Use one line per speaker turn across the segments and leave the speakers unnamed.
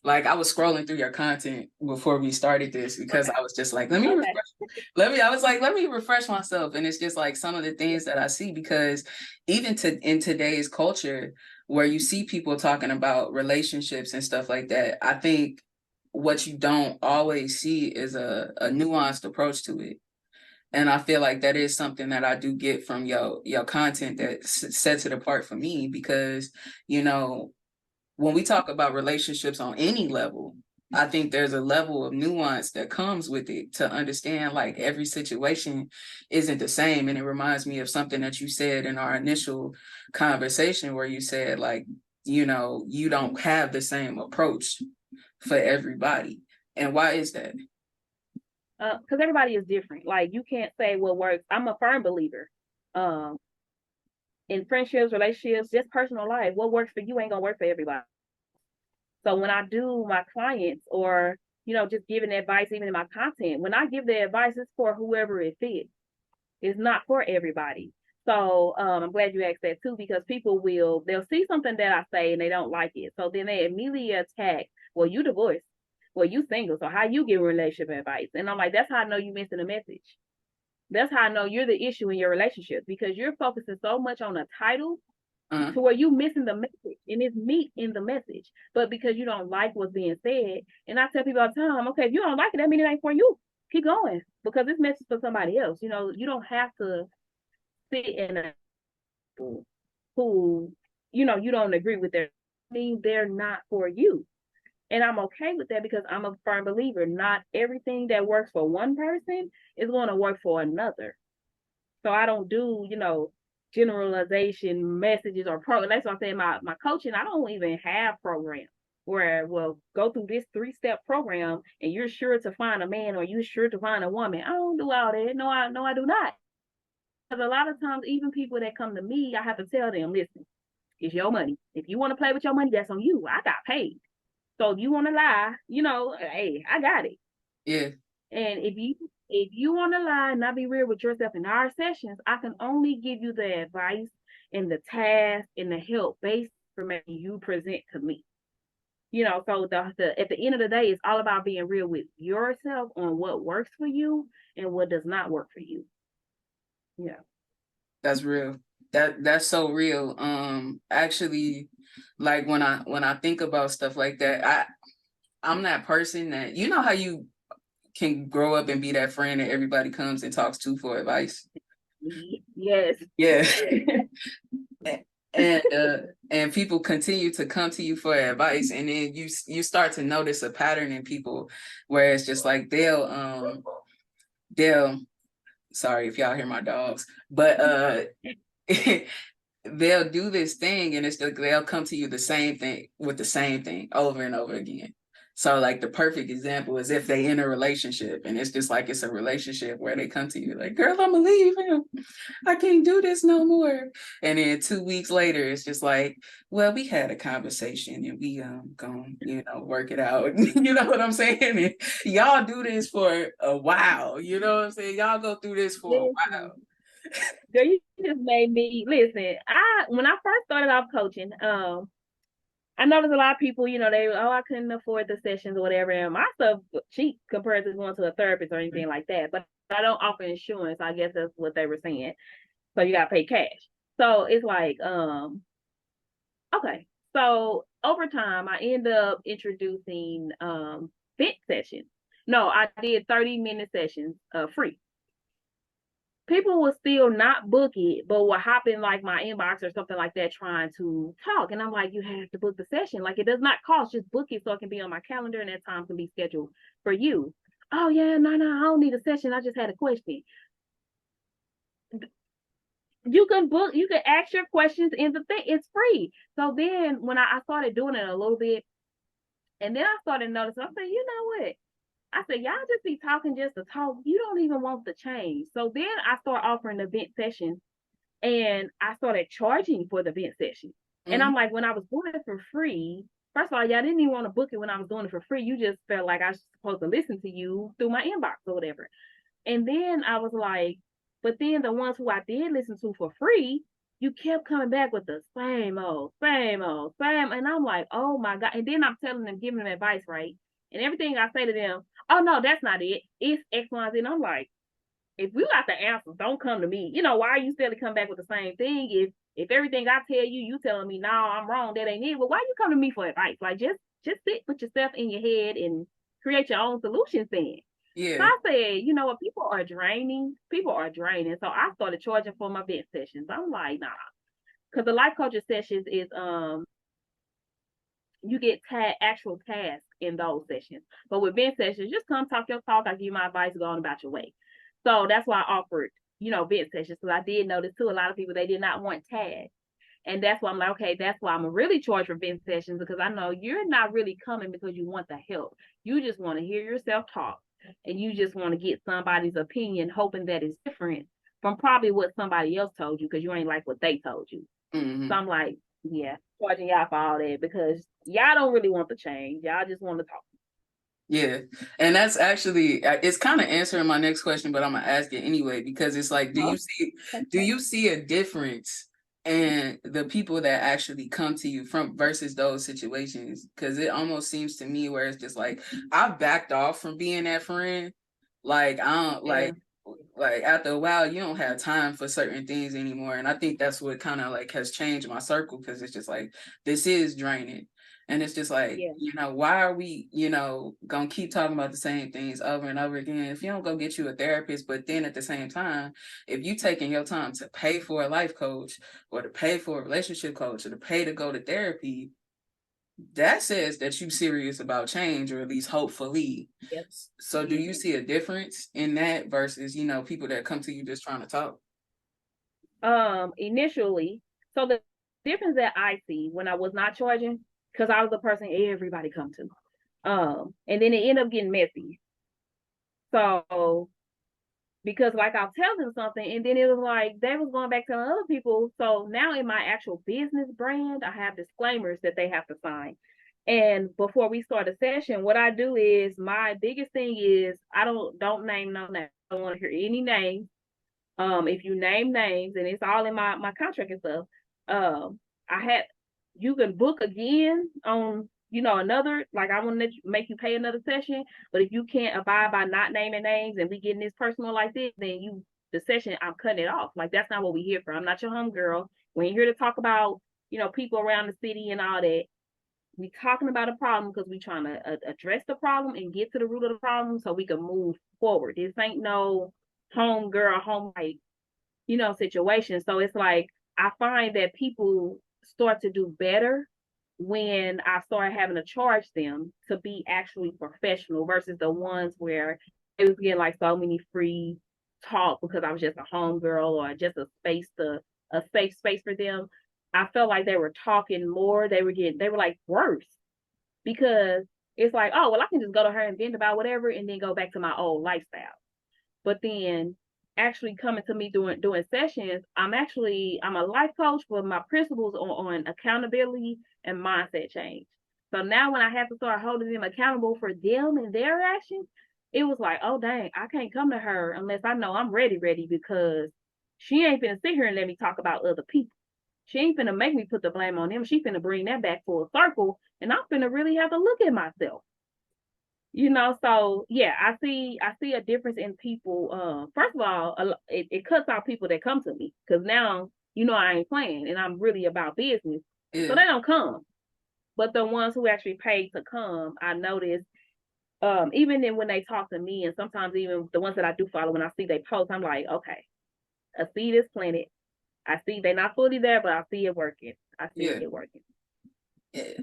Like I was scrolling through your content before we started this because
Okay.
I was just like, let me
Okay.
I was like, let me refresh myself. And it's just like some of the things that I see, because even in today's culture where you see people talking about relationships and stuff like that, I think what you don't always see is a nuanced approach to it. And I feel like that is something that I do get from your content that sets it apart for me, because, you know, when we talk about relationships on any level, I think there's a level of nuance that comes with it to understand like every situation isn't the same. And it reminds me of something that you said in our initial conversation where you said like, you know, you don't have the same approach for everybody. And why is that?
Because everybody is different. Like you can't say what works. I'm a firm believer. Um, in friendships, relationships, just personal life, what works for you ain't gonna work for everybody. So when I do my clients or, just giving advice, even in my content, when I give the advice, it's for whoever it fits. It's not for everybody. So I'm glad you asked that too, because they'll see something that I say and they don't like it. So then they immediately attack, well, you divorced. Well, you single. So how you give relationship advice? And I'm like, that's how I know you missing a message. That's how I know you're the issue in your relationship, because you're focusing so much on a title
Uh,
to where you missing the message, and it's meat in the message. But because you don't like what's being said, and I tell people all the time, okay, if you don't like it, that means it ain't for you. Keep going, because this message is for somebody else. You don't have to sit in a who, you don't agree with their mean they're not for you. And I'm okay with that, because I'm a firm believer. Not everything that works for one person is going to work for another. So I don't do, generalization messages or program. That's what I'm saying. My coaching, I don't even have programs where, well, go through this 3-step program and you're sure to find a man or you're sure to find a woman. I don't do all that. No, I do not. Because a lot of times, even people that come to me, I have to tell them, listen, it's your money. If you want to play with your money, that's on you. I got paid. So if you want to lie, hey, I got it.
yeah,
And if you want to lie and not be real with yourself in our sessions, I can only give you the advice and the task and the help based information you present to me. So at the end of the day, it's all about being real with yourself on what works for you and what does not work for you. Yeah.
that's real. That's so real. Actually, like when I think about stuff like that, I'm that person that, you know how you can grow up and be that friend that everybody comes and talks to for advice.
Yes.
Yeah. and and people continue to come to you for advice, and then you start to notice a pattern in people where it's just like they'll sorry if y'all hear my dogs, but they'll do this thing, and they'll come to you the same thing with the same thing over and over again. So like the perfect example is if they in a relationship and it's just like it's a relationship where they come to you like, girl, I'm gonna leave him. I can't do this no more. And then 2 weeks later, it's just like, well, we had a conversation and we gonna, work it out. You know what I'm saying? And y'all do this for a while. You know what I'm saying? Y'all go through this for a while.
Girl, you just made me listen. When I first started off coaching, I noticed a lot of people, I couldn't afford the sessions or whatever, and my stuff cheap compared to going to a therapist or anything like that. But I don't offer insurance. I guess that's what they were saying. So you gotta pay cash. So it's like, okay. So over time, I end up introducing vent sessions. No, I did 30-minute sessions, free. People will still not book it, but will hop in like my inbox or something like that trying to talk. And I'm like, you have to book the session. Like, it does not cost, just book it so it can be on my calendar and that time can be scheduled for you. Oh yeah, no, I don't need a session. I just had a question. You can ask your questions in the thing. It's free. So then when I started doing it a little bit, and then I started noticing, I said, you know what? I said, y'all just be talking just to talk. You don't even want the change. So then I started offering the event session, and I started charging for the event session. And
Mm-hmm.
I'm like, when I was doing it for free, first of all, y'all didn't even want to book it when I was doing it for free. You just felt like I was supposed to listen to you through my inbox or whatever. And then I was like, but then the ones who I did listen to for free, you kept coming back with the same old, same old, same. And I'm like, oh my God. And then I'm telling them, giving them advice, right? And everything I say to them, oh no, that's not it. It's X, Y, and Z. And I'm like, if you got the answers, don't come to me. Why are you still to come back with the same thing? If everything I tell you, you telling me, no, I'm wrong, that ain't it. Well, why you come to me for advice? Like just sit with yourself in your head and create your own solutions then.
Yeah.
So I said, you know what, people are draining. So I started charging for my vent sessions. I'm like, nah. Because the life coaching sessions is you get actual tasks in those sessions. But with vent sessions, just come talk your talk. I give you my advice, go on about your way. So that's why I offered, vent sessions. So I did notice too, a lot of people, they did not want tags. And that's why I'm like, okay, that's why I'm really charge for vent sessions, because I know you're not really coming because you want the help. You just want to hear yourself talk, and you just want to get somebody's opinion, hoping that it's different from probably what somebody else told you, because you ain't like what they told you.
Mm-hmm.
So I'm like, yeah, charging y'all for all that, because y'all don't really want the change. Y'all just want to talk.
Yeah. And that's actually, it's kind of answering my next question, but I'm gonna ask it anyway, because it's like, do you see a difference in the people that actually come to you from versus those situations? Because it almost seems to me where it's just like, I backed off from being that friend. Like, I don't like after a while, you don't have time for certain things anymore. And I think that's what kind of like has changed my circle, because it's just like, this is draining. And it's just like, why are we, gonna keep talking about the same things over and over again? If you don't go get you a therapist, but then at the same time, if you taking your time to pay for a life coach, or to pay for a relationship coach, or to pay to go to therapy, that says that you're serious about change, or at least hopefully.
Yep.
So do you see a difference in that versus, people that come to you just trying to talk?
Initially, so the difference that I see when I was not charging, because I was the person everybody come to. And then it ended up getting messy. So because like I'll tell them something, and then it was like they was going back telling other people. So now in my actual business brand, I have disclaimers that they have to sign. And before we start a session, what I do is, my biggest thing is, I don't name no names. I don't want to hear any names. If you name names, and it's all in my contract and stuff, I had you can book again on another, like, I want to make you pay another session, but if you can't abide by not naming names and we getting this personal like this, then the session, I'm cutting it off. Like, that's not what we're here for. I'm not your homegirl. We ain't here to talk about people around the city and all that. We talking about a problem because we trying to address the problem and get to the root of the problem so we can move forward. This ain't no home girl, home like, situation. So it's like, I find that people start to do better when I start having to charge them to be actually professional, versus the ones where it was getting like so many free talk because I was just a home girl, or just a safe space for them. I felt like they were talking more. They were like worse, because it's like, oh, well, I can just go to her and vent about whatever and then go back to my old lifestyle. But then actually coming to me doing sessions, I'm a life coach, but my principles on accountability and mindset change. So now when I have to start holding them accountable for them and their actions, it was like, oh dang, I can't come to her unless I know I'm ready, because she ain't finna sit here and let me talk about other people. She ain't finna make me put the blame on them. She finna bring that back full circle, and I'm finna really have to look at myself. So yeah, I see a difference in people. First of all, it cuts out people that come to me, because now I ain't playing and I'm really about business. So they don't come. But the ones who actually pay to come, I notice, even then when they talk to me, and sometimes even the ones that I do follow, when I see they post, I'm like, okay, I see this planet. I see they're not fully there, but I see it working. It working.
Yeah.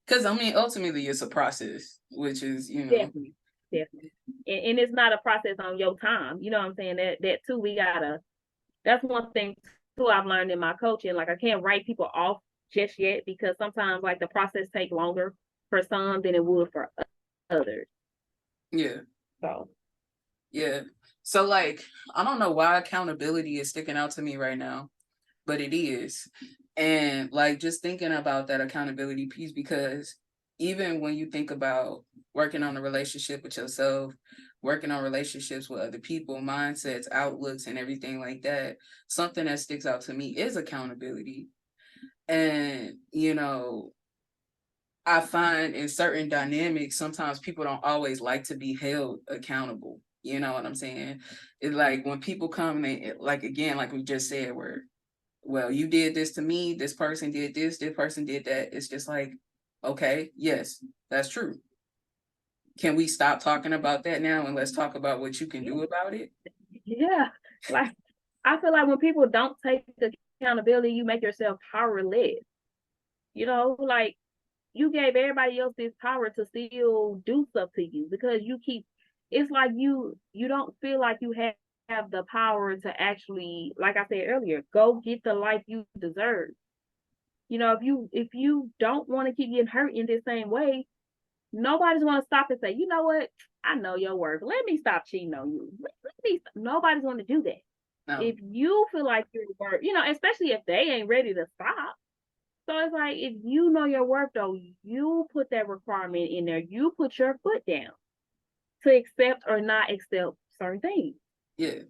Because I mean, ultimately, it's a process, which is,
definitely, and it's not a process on your time. You know what I'm saying? That too, that's one thing too I've learned in my coaching. Like, I can't write people off just yet, because sometimes like the process takes longer for some than it would for others.
Yeah.
So.
Yeah. So like, I don't know why accountability is sticking out to me right now, but it is. And like, just thinking about that accountability piece, because even when you think about working on a relationship with yourself, working on relationships with other people, mindsets, outlooks, and everything like that, something that sticks out to me is accountability. And, you know, I find in certain dynamics, sometimes people don't always like to be held accountable. You know what I'm saying? It's like when people come and like, again, like we just said, where, well, you did this to me, this person did this person did that. It's just like, okay, yes, that's true. Can we stop talking about that now and let's talk about what you can do about it?
Yeah. Like, I feel like when people don't take the accountability, you make yourself powerless. You know, like you gave everybody else this power to still do stuff to you because you keep, it's like you don't feel like you have the power to actually, like I said earlier, go get the life you deserve. You know, if you don't want to keep getting hurt in the same way, nobody's going to stop and say, you know what, I know your worth, let me stop cheating on you. Nobody's going to do that.
No.
If you feel like you're worth, you know, especially if they ain't ready to stop. So it's like, if you know your worth, though, you put that requirement in there. You put your foot down to accept or not accept certain things.
Yeah.